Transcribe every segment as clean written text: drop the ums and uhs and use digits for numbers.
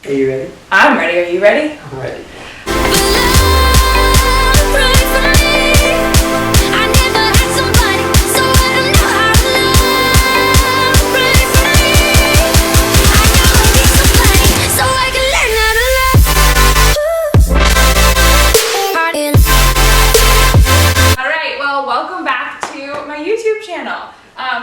Are you ready? I'm ready. Are you ready? I'm ready. Alright, well, welcome back to my YouTube channel.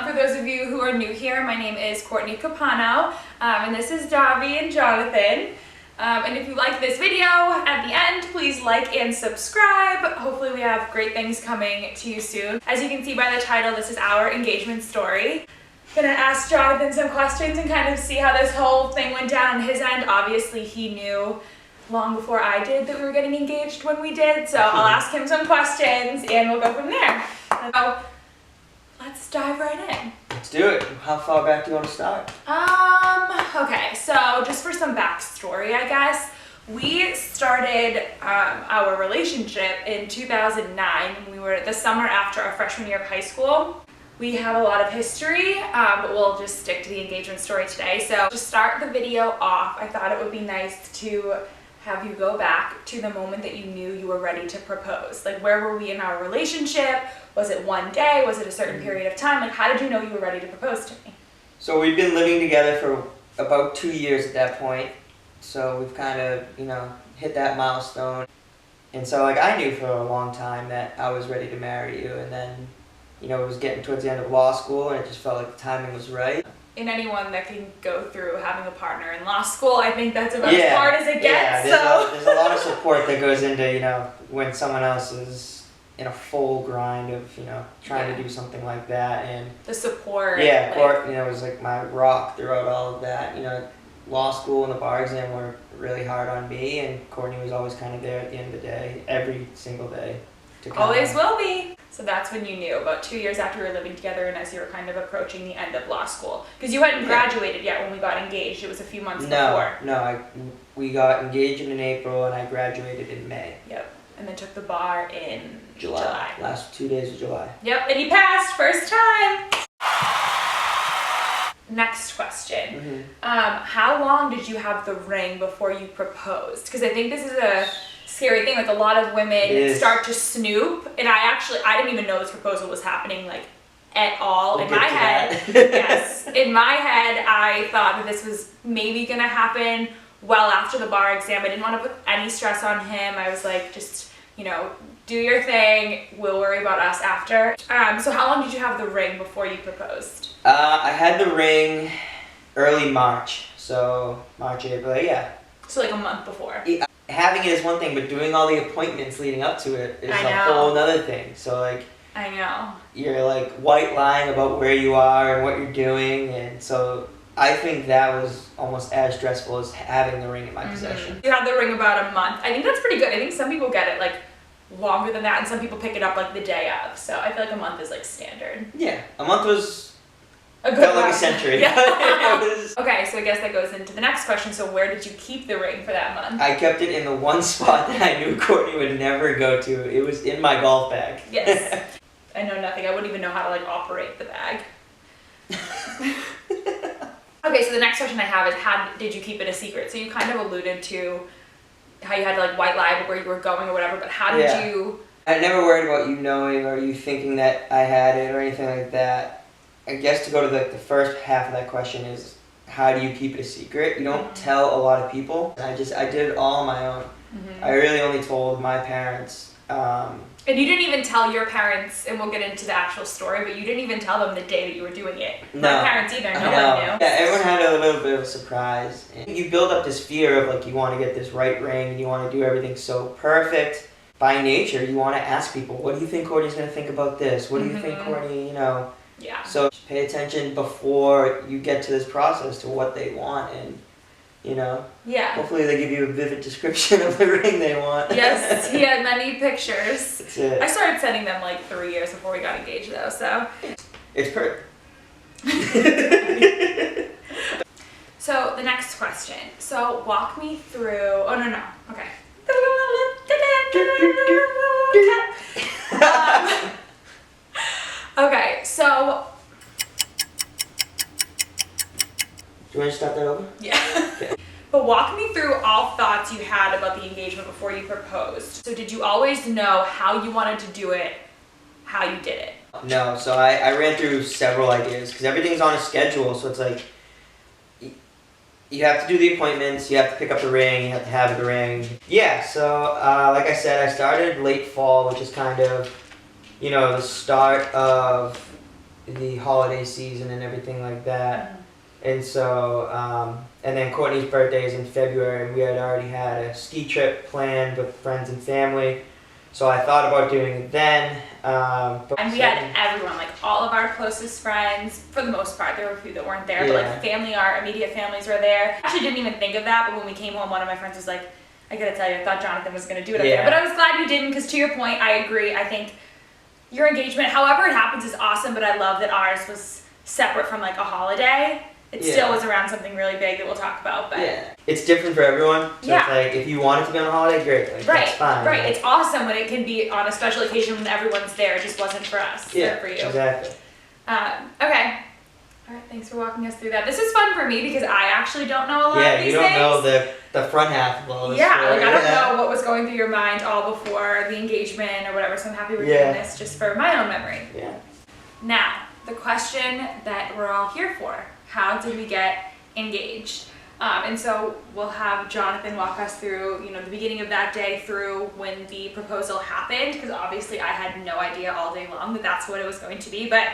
For those of you who are new here, my name is Courtney Capano, and this is Davi and Jonathan. And if you like this video, at the end, please like and subscribe. Hopefully we have great things coming to you soon. As you can see by the title, this is our engagement story. Gonna ask Jonathan some questions and kind of see how this whole thing went down on his end. Obviously he knew long before I did that we were getting engaged when we did, so I'll ask him some questions and we'll go from there. So let's dive right in. Let's do it. How far back do you want to start? Okay, so just for some backstory, I guess. We started our relationship in 2009. We were the summer after our freshman year of high school. We have a lot of history, but we'll just stick to the engagement story today. So to start the video off, I thought it would be nice to have you go back to the moment that you knew you were ready to propose. Like, where were we in our relationship? Was it one day? Was it a certain period of time? Like, how did you know you were ready to propose to me? So we've been living together for about 2 years at that point. So we've kind of, hit that milestone. And so I knew for a long time that I was ready to marry you. And then, it was getting towards the end of law school and it just felt like the timing was right. In anyone that can go through having a partner in law school, I think that's about as hard as it gets. Yeah, there's a lot of support that goes into, when someone else is in a full grind of, trying to do something like that. And the support. Yeah, Court, was like my rock throughout all of that. Law school and the bar exam were really hard on me, and Courtney was always kind of there at the end of the day, every single day. Always will be. So that's when you knew, about 2 years after we were living together and as you were kind of approaching the end of law school. Because you hadn't graduated yet when we got engaged. It was a few months before. No, we got engaged in April and I graduated in May. Yep. And then took the bar in July. Last 2 days of July. Yep, and you passed, first time. Next question. How long did you have the ring before you proposed? Because I think this is a scary thing. Like, a lot of women start to snoop, and I didn't even know this proposal was happening, like, at all. In my head, in my head, I thought that this was maybe gonna happen well after the bar exam. I didn't want to put any stress on him. I was like, just, do your thing. We'll worry about us after. So how long did you have the ring before you proposed? I had the ring early March. So March, April, yeah. So like a month before. Yeah. Having it is one thing, but doing all the appointments leading up to it is a whole other thing. So I know. You're like white lying about where you are and what you're doing, and so I think that was almost as stressful as having the ring in my possession. You had the ring about a month. I think that's pretty good. I think some people get it like longer than that, and some people pick it up like the day of. So I feel like a month is like standard. Yeah, a month was felt like a century. Yeah. Okay, so I guess that goes into the next question. So where did you keep the ring for that month? I kept it in the one spot that I knew Courtney would never go to. It was in my golf bag. Yes. I know nothing. I wouldn't even know how to operate the bag. Okay, so the next question I have is, how did you keep it a secret? So you kind of alluded to how you had to white lie about where you were going or whatever, but how did you... I never worried about you knowing or you thinking that I had it or anything like that. I guess to go to the first half of that question is, how do you keep it a secret? You don't tell a lot of people. I did it all on my own. I really only told my parents. And you didn't even tell your parents, and we'll get into the actual story, but you didn't even tell them the day that you were doing it. No. My parents either, no one knew. Yeah, everyone had a little bit of a surprise. And you build up this fear of you want to get this right ring, and you want to do everything so perfect. By nature, you want to ask people, what do you think Courtney's going to think about this? What do you think Courtney, Yeah. So pay attention before you get to this process to what they want, and yeah. Hopefully they give you a vivid description of the ring they want. Yes, he had many pictures. That's it. I started sending them 3 years before we got engaged though, so. It's perfect. So the next question. So walk me through, okay. Okay, so. Do you want to start that over? Yeah. Okay. But walk me through all thoughts you had about the engagement before you proposed. So did you always know how you wanted to do it, how you did it? No, so I ran through several ideas because everything's on a schedule. So it's like you have to do the appointments, you have to pick up the ring, you have to have the ring. Yeah, so like I said, I started late fall, which is kind of, you know, the start of the holiday season and everything like that. And so, and then Courtney's birthday is in February, and we had already had a ski trip planned with friends and family. So I thought about doing it then. And we had everyone, like all of our closest friends, for the most part. There were a few that weren't there, but like family, our immediate families were there. I actually didn't even think of that, but when we came home, one of my friends was like, I gotta tell you, I thought Jonathan was gonna do it up there. But I was glad you didn't, because to your point, I agree. I think your engagement, however it happens, is awesome, but I love that ours was separate from like a holiday. It still was around something really big that we'll talk about, but it's different for everyone. So it's like, if you want it to be on a holiday, great. Like, that's fine. Right. It's awesome when it can be on a special occasion when everyone's there. It just wasn't for us. Yeah, or for you. Exactly. Okay. All right. Thanks for walking us through that. This is fun for me because I actually don't know a lot of these things. Yeah, you don't know the front half of all this. Yeah, like I don't know what was going through your mind all before the engagement or whatever. So I'm happy we're doing this just for my own memory. Yeah. Now, the question that we're all here for: how did we get engaged? And so we'll have Jonathan walk us through, you know, the beginning of that day through when the proposal happened, because obviously I had no idea all day long that that's what it was going to be. But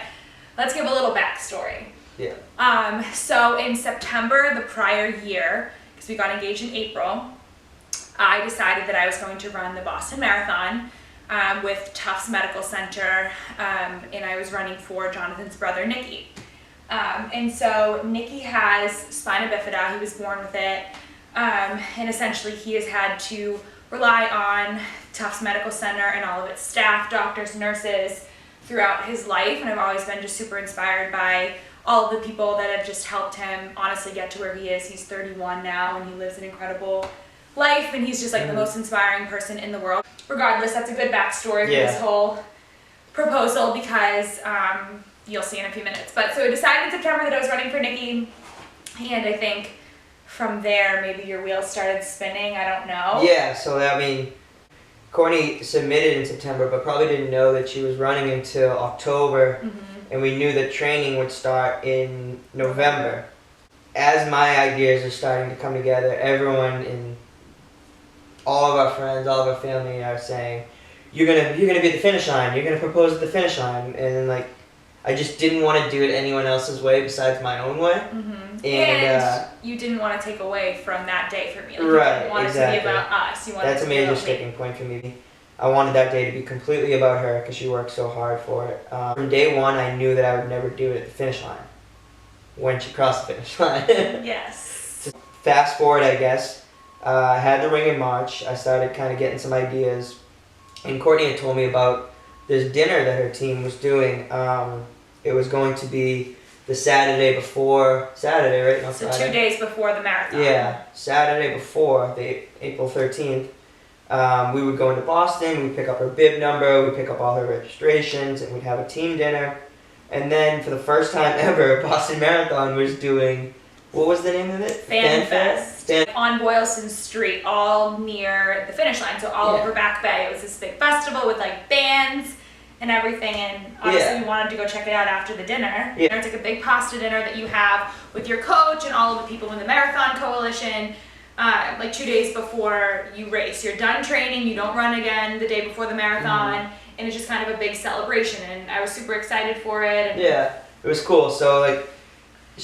let's give a little backstory. Yeah. So in September the prior year, because we got engaged in April, I decided that I was going to run the Boston Marathon with Tufts Medical Center, and I was running for Jonathan's brother, Nikki. And so Nikki has spina bifida. He was born with it, and essentially he has had to rely on Tufts Medical Center and all of its staff, doctors, nurses, throughout his life. And I've always been just super inspired by all of the people that have just helped him honestly get to where he is. He's 31 now, and he lives an incredible life, and he's just like the most inspiring person in the world. Regardless, that's a good backstory for this whole proposal, because you'll see in a few minutes. But so I decided in September that I was running for Nikki, and I think from there maybe your wheels started spinning. I don't know. Yeah, so I mean, Courtney submitted in September, but probably didn't know that she was running until October, and we knew that training would start in November. As my ideas are starting to come together, everyone in all of our friends, all of our family are saying, you're gonna be at the finish line, you're gonna propose at the finish line, and like, I just didn't want to do it anyone else's way besides my own way. And you didn't want to take away from that day for me. Like, you didn't want it to be about us. You wanted That's it to a be major about sticking me. point for me. I wanted that day to be completely about her because she worked so hard for it. From day one, I knew that I would never do it at the finish line when she crossed the finish line. Yes. Fast forward, I guess. I had the ring in March. I started kind of getting some ideas. And Courtney had told me about this dinner that her team was doing. It was going to be the Saturday, right? Not So Friday. 2 days before the marathon. Yeah, Saturday before, April 13th. We would go into Boston, we'd pick up her bib number, we'd pick up all her registrations, and we'd have a team dinner. And then for the first time ever, Boston Marathon was doing, what was the name of it? Fan Fest. On Boylston Street, all near the finish line, so all over Back Bay. It was this big festival with like bands and everything, and obviously we wanted to go check it out after the dinner. It's like a big pasta dinner that you have with your coach and all of the people in the Marathon Coalition, like 2 days before you race. You're done training, you don't run again the day before the marathon, and it's just kind of a big celebration, and I was super excited for it. And yeah, it was cool. So like,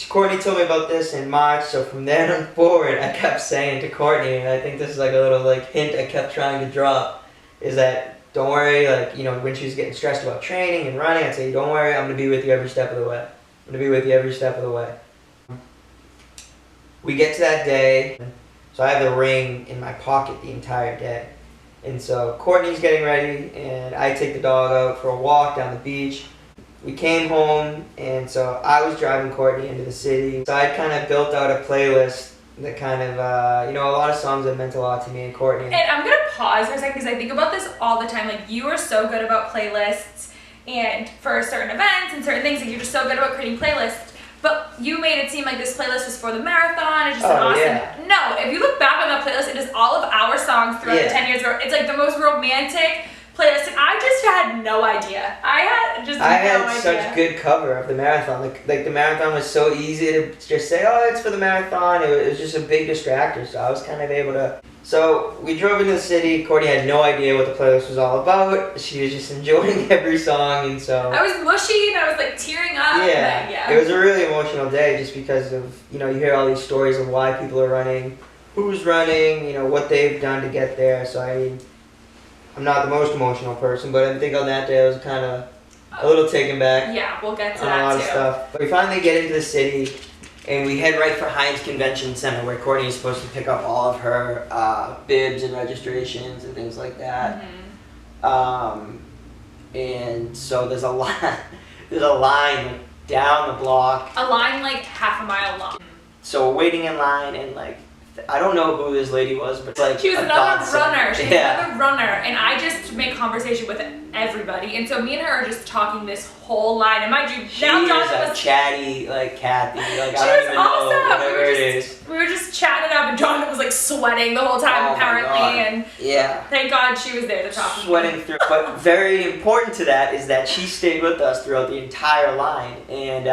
Courtney told me about this in March, so from then on forward, I kept saying to Courtney, and I think this is like a little like hint I kept trying to drop, is that don't worry, like, you know, when she was getting stressed about training and running, I'd say, don't worry, I'm going to be with you every step of the way. I'm going to be with you every step of the way. We get to that day, so I have the ring in my pocket the entire day. And so Courtney's getting ready, and I take the dog out for a walk down the beach. We came home, and so I was driving Courtney into the city. So I kind of built out a playlist that kind of, you know, a lot of songs that meant a lot to me and Courtney. And I'm going to pause for a second because I think about this all the time. Like, you are so good about playlists, and for certain events and certain things, like, you're just so good about creating playlists. But you made it seem like this playlist was for the marathon. It's just an Oh, awesome. yeah. No, if you look back on that playlist, it is all of our songs throughout the 10 years. It's like the most romantic playlist. And I just had no idea. I had no idea. Such good cover of the marathon. Like the marathon was so easy to just say, oh, it's for the marathon. It was just a big distractor. So I was kind of able to. So we drove into the city. Courtney had no idea what the playlist was all about. She was just enjoying every song, and so I was mushy and I was like tearing up. Yeah, it was a really emotional day just because of, you hear all these stories of why people are running, who's running, what they've done to get there. So I mean, I'm not the most emotional person, but I think on that day I was kind of a little taken back. Yeah, we'll get to on that a lot too. of stuff. But we finally get into the city, and we head right for Heinz Convention Center, where Courtney is supposed to pick up all of her bibs and registrations and things like that. And so there's a line down the block. A line like half a mile long. So we're waiting in line, and I don't know who this lady was, but she was another runner. She was Yeah. another runner, and I just make conversation with everybody. And so me and her are just talking this whole line. And mind you, She now is Jonathan a was chatty, Kathy. She I was don't even know, awesome. whatever it is. We were just chatting up, and Jonathan was like sweating the whole time, Oh my apparently. God. And Yeah. thank God she was there to talk to me. Sweating through. But very important to that is that she stayed with us throughout the entire line. And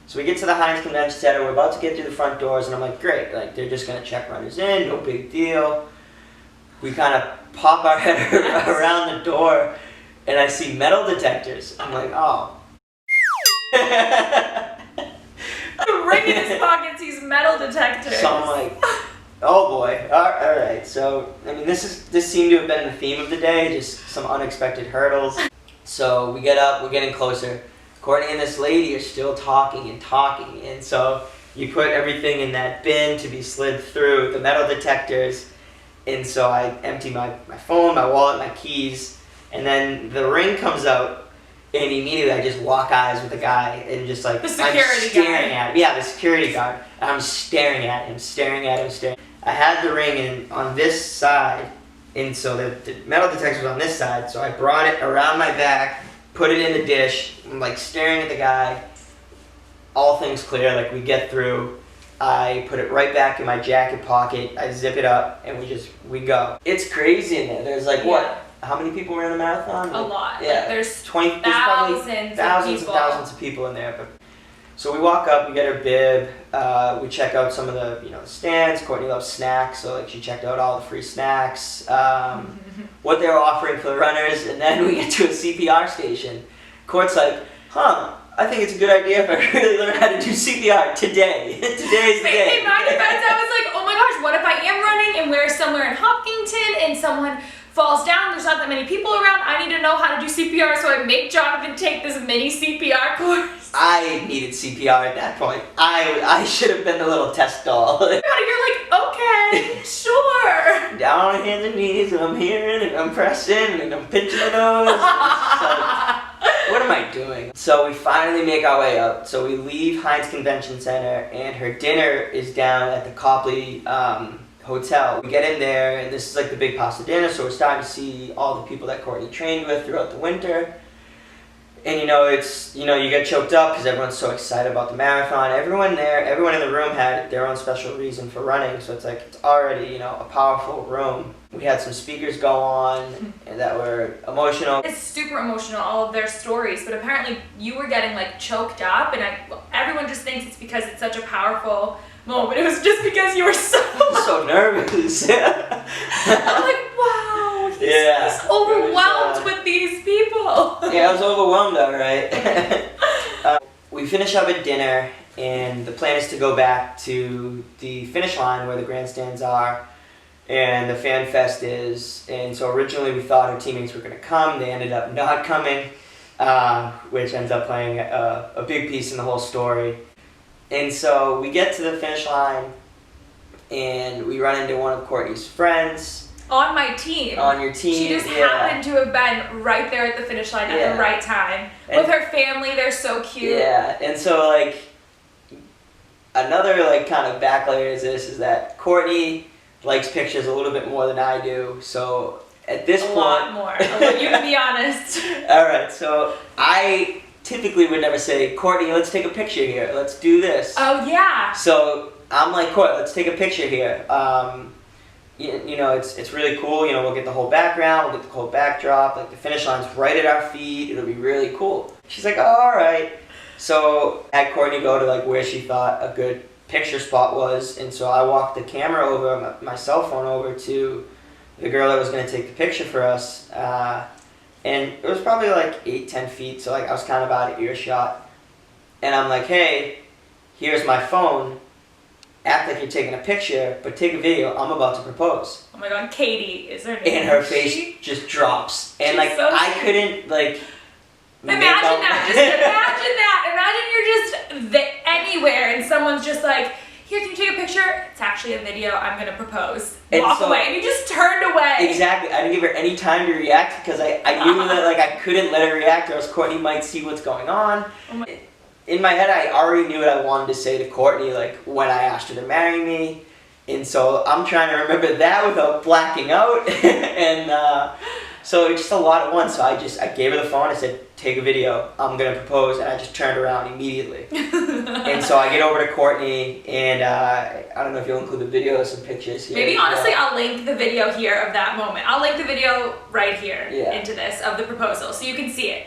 so we get to the Heinz Convention Center. We're about to get through the front doors, and I'm like, great. They're just going to check runners in. No big deal. We kind of pop our head around the door, and I see metal detectors. I'm like, oh. Ring in his pocket sees metal detectors. So I'm like, oh boy. All right. So I mean, this seemed to have been the theme of the day. Just some unexpected hurdles. So we get up. We're getting closer. Courtney and this lady are still talking, and so you put everything in that bin to be slid through the metal detectors, and so I empty my phone, my wallet, my keys, and then the ring comes out, and immediately I just lock eyes with the guy, and just The security I'm staring at him. Yeah, the security guard. I'm staring at him. I had the ring on this side, and so the metal detector was on this side, so I brought it around my back, put it in the dish. I'm staring at the guy. All things clear. We get through. I put it right back in my jacket pocket. I zip it up, and we go. It's crazy in there. There's what? How many people were in the marathon? A lot. Yeah. There's probably thousands and thousands of people in there. So we walk up. We get her bib. We check out some of the stands. Courtney loves snacks, so she checked out all the free snacks. What they were offering for the runners, and then we get to a CPR station. Court's like, I think it's a good idea if I really learn how to do CPR today. Today's the day. In my defense, I was like, oh my gosh, what if I am running and we're somewhere in Hopkinton and someone falls down, there's not that many people around, I need to know how to do CPR, so I make Jonathan take this mini CPR course. I needed CPR at that point. I should have been the little test doll. But you're like, okay, sure. Down on hands and knees, and I'm hearing, and I'm pressing, and I'm pinching the nose. What am I doing? So we finally make our way up. So we leave Heinz Convention Center, and her dinner is down at the Copley Hotel. We get in there, and this is the big Pasadena, so we're starting to see all the people that Courtney trained with throughout the winter. And you get choked up because everyone's so excited about the marathon. Everyone in the room had their own special reason for running, so it's already, a powerful room. We had some speakers go on and that were emotional. It's super emotional, all of their stories, but apparently you were getting choked up, and everyone just thinks it's because it's such a powerful moment. It was just because you were so nervous. I'm like, wow, he's overwhelmed with these people. Yeah, I was overwhelmed, all right. We finish up at dinner, and the plan is to go back to the finish line where the grandstands are and the fan fest is. And so originally we thought our teammates were going to come. They ended up not coming, which ends up playing a big piece in the whole story. And so we get to the finish line, and we run into one of Courtney's friends. On my team. On your team. She just happened to have been right there at the finish line at the right time. With her family, they're so cute. Yeah, and so another kind of back layer is this, is that Courtney likes pictures a little bit more than I do. So at this point... A lot more. I'll let you be honest. Alright, so typically would never say, Courtney, let's take a picture here. Let's do this. Oh, yeah. So I'm like, Court, let's take a picture here. You know, it's really cool. You know, we'll get the whole background, we'll get the whole backdrop. Like, the finish line's right at our feet. It'll be really cool. She's like, oh, all right. So I had Courtney go to like where she thought a good picture spot was, and so I walked the camera over, my cell phone over to the girl that was going to take the picture for us, and it was probably like 8-10 feet, so like I was kind of out of earshot, and I'm like, hey, here's my phone, act like you're taking a picture, but take a video, I'm about to propose. Oh my god, Katie is her name. And her face just drops, and like so I couldn't like imagine that. Just imagine that. Imagine you're just anywhere and someone's just like, here, can you take a picture? It's actually a video. I'm going to propose. Walk away. And you just turned away. Exactly. I didn't give her any time to react because I knew that like I couldn't let her react or else Courtney might see what's going on. In my head, I already knew what I wanted to say to Courtney like when I asked her to marry me. And so I'm trying to remember that without blacking out. And so it's just a lot at once. So I gave her the phone. I said, take a video. I'm going to propose. And I just turned around immediately. And so I get over to Courtney, and I don't know if you'll include the video or some pictures here. Maybe honestly, I'll link the video here of that moment. I'll link the video right here into this of the proposal so you can see it.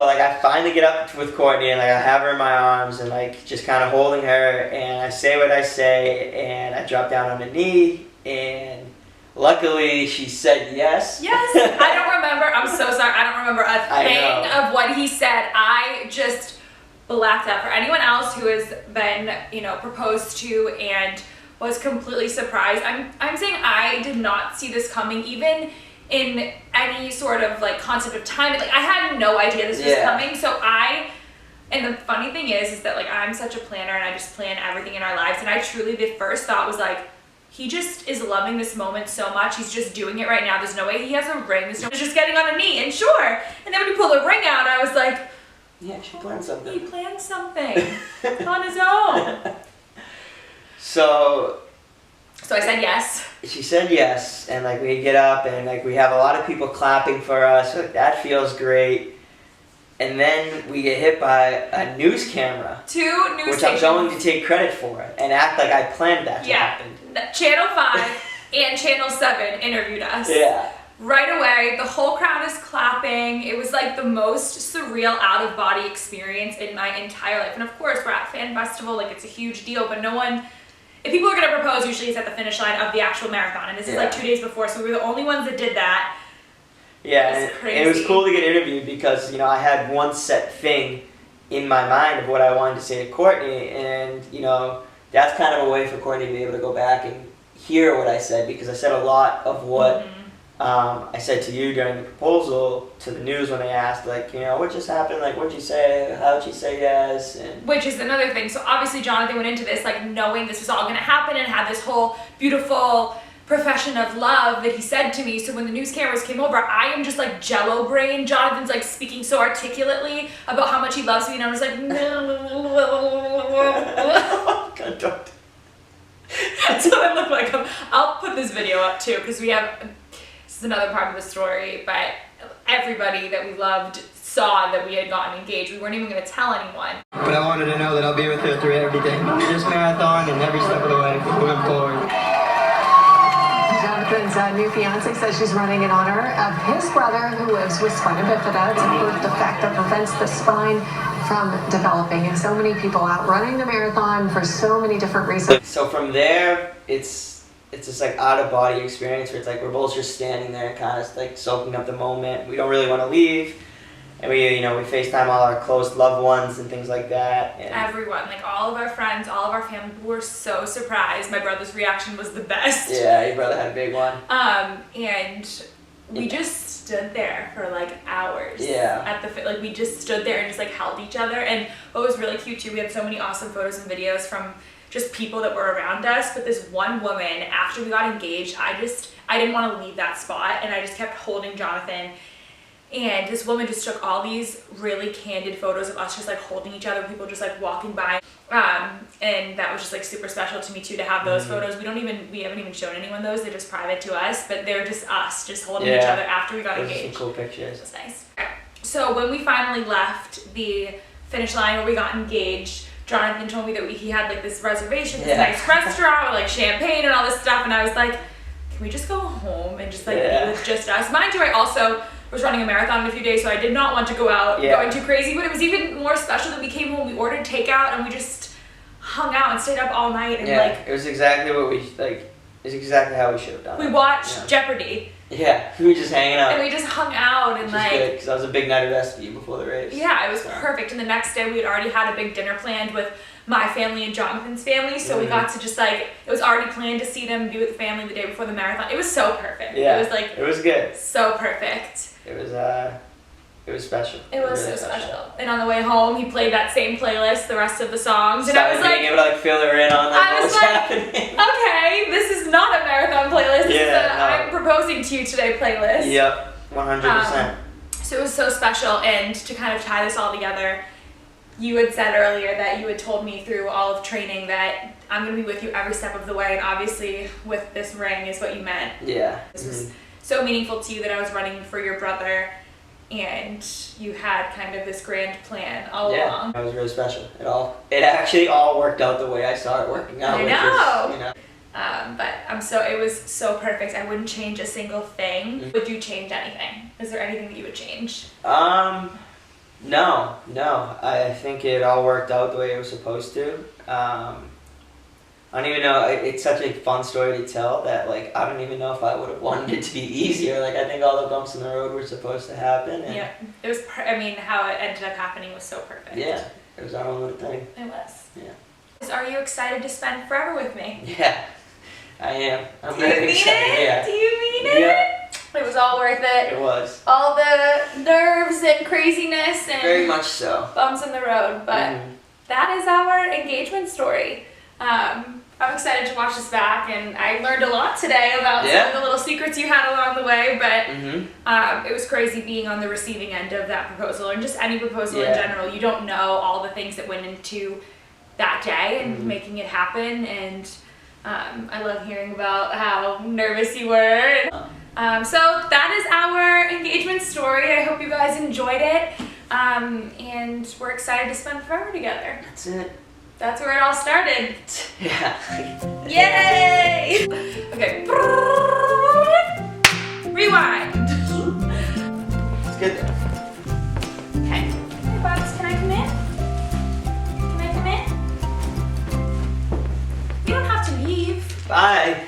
Like I finally get up with Courtney and like I have her in my arms and like just kind of holding her, and I say what I say, and I drop down on the knee, and luckily she said yes. Yes. I don't remember. I'm so sorry. I don't remember a thing of what he said. I just blacked out. For anyone else who has been, you know, proposed to and was completely surprised, I'm saying I did not see this coming, even in any sort of like concept of time. Like I had no idea this was coming. So and the funny thing is that like I'm such a planner and I just plan everything in our lives, and I truly, the first thought was like, he just is loving this moment so much. He's just doing it right now. There's no way he has a ring. There's no, he's just getting on a knee, and sure. And then when he pulled the ring out, I was like, yeah, she planned something. He planned something on his own. So I said yes. She said yes, and like we get up and like we have a lot of people clapping for us. So that feels great. And then we get hit by a news camera. 2 news stations. Which I'm going to take credit for and act like I planned that to happen. Channel 5 and Channel 7 interviewed us. Yeah. Right away, the whole crowd is clapping. It was like the most surreal out-of-body experience in my entire life. And of course, we're at Fan Festival, like it's a huge deal, but no one, if people are gonna propose, usually it's at the finish line of the actual marathon. And this is like 2 days before, so we were the only ones that did that. Yeah, and it was cool to get interviewed because, you know, I had one set thing in my mind of what I wanted to say to Courtney, and, you know, that's kind of a way for Courtney to be able to go back and hear what I said, because I said a lot of what I said to you during the proposal to the news when they asked, like, you know, what just happened, like, what'd you say, how'd you say yes, and... Which is another thing. So obviously Jonathan went into this, like, knowing this was all going to happen and had this whole beautiful profession of love that he said to me. So when the news cameras came over, I am just like jello brain. Jonathan's like speaking so articulately about how much he loves me, and I was like, God, don't. That's what I look like. I'll put this video up too, because we have, this is another part of the story, but everybody that we loved saw that we had gotten engaged. We weren't even going to tell anyone. But I wanted to know that I'll be with her through everything. This marathon and every step of the way, moving forward. Jonathan's new fiance says she's running in honor of his brother who lives with spina bifida. It's a defect that prevents the spine from developing. And so many people out running the marathon for so many different reasons. So from there, it's this like out of body experience where it's like we're both just standing there kind of like soaking up the moment. We don't really want to leave. And we FaceTime all our close loved ones and things like that. And Everyone, like all of our friends, all of our family were so surprised. My brother's reaction was the best. yeah, your brother had a big one. And we just stood there for like hours. Yeah. At the like we just stood there and just like held each other. And what was really cute too, we had so many awesome photos and videos from just people that were around us. But this one woman, after we got engaged, I didn't want to leave that spot, and I just kept holding Jonathan. And this woman just took all these really candid photos of us just like holding each other, people just like walking by. And that was just like super special to me too, to have those photos. We haven't even shown anyone those, they're just private to us, but they're just us just holding each other after we got engaged. Some cool pictures. It was nice. So when we finally left the finish line where we got engaged, Jonathan told me that he had like this reservation, this nice restaurant with like champagne and all this stuff, and I was like, can we just go home and just like be with just us? Mind you, I also was running a marathon in a few days, so I did not want to go out going too crazy, but it was even more special that we came home, we ordered takeout, and we just hung out and stayed up all night. And like, it was exactly what it's exactly how we should have done we it. watched Jeopardy. Yeah, we were just hanging out. And we just hung out and like... Because that was a big night of rest for you before the race. Yeah, it was perfect. And the next day we had already had a big dinner planned with my family and Jonathan's family, so we got to just like, it was already planned to see them, be with the family the day before the marathon. It was so perfect. Yeah, it was like... It was good. So perfect. It was special. It was really so special. And on the way home, he played that same playlist, the rest of the songs, and I I was like... being able to like fill her in on I what was was like, happening. okay, this is not a marathon playlist, this is a I'm proposing to you today playlist. Yep, 100%. So it was so special, and to kind of tie this all together, you had said earlier that you had told me through all of training that I'm going to be with you every step of the way, and obviously with this ring is what you meant. Yeah. This was so meaningful to you that I was running for your brother, and you had kind of this grand plan all along. That was really special. It actually all worked out the way I saw it working out. I know. Which is, But it was so perfect. I wouldn't change a single thing. Would you change anything? Is there anything that you would change? No. I think it all worked out the way it was supposed to. I don't even know. It's such a fun story to tell that like I don't even know if I would have wanted it to be easier. Like I think all the bumps in the road were supposed to happen. And yeah, it was. How it ended up happening was so perfect. Yeah, it was our own little thing. It was. Yeah. Are you excited to spend forever with me? Yeah, I am. I'm Do you very mean excited. it? Yeah. Do you mean it? Yeah. It was all worth it. It was. All the nerves and craziness and Very much so. bumps in the road, but that is our engagement story. I'm excited to watch this back, and I learned a lot today about some of the little secrets you had along the way, but it was crazy being on the receiving end of that proposal, and just any proposal in general. You don't know all the things that went into that day and making it happen, and I love hearing about how nervous you were. So that is our engagement story. I hope you guys enjoyed it, and we're excited to spend forever together. That's it. That's where it all started. Yeah. Yay! Okay. Rewind. It's good though. Okay. Hey, Bugs, can I come in? Can I come in? You don't have to leave. Bye.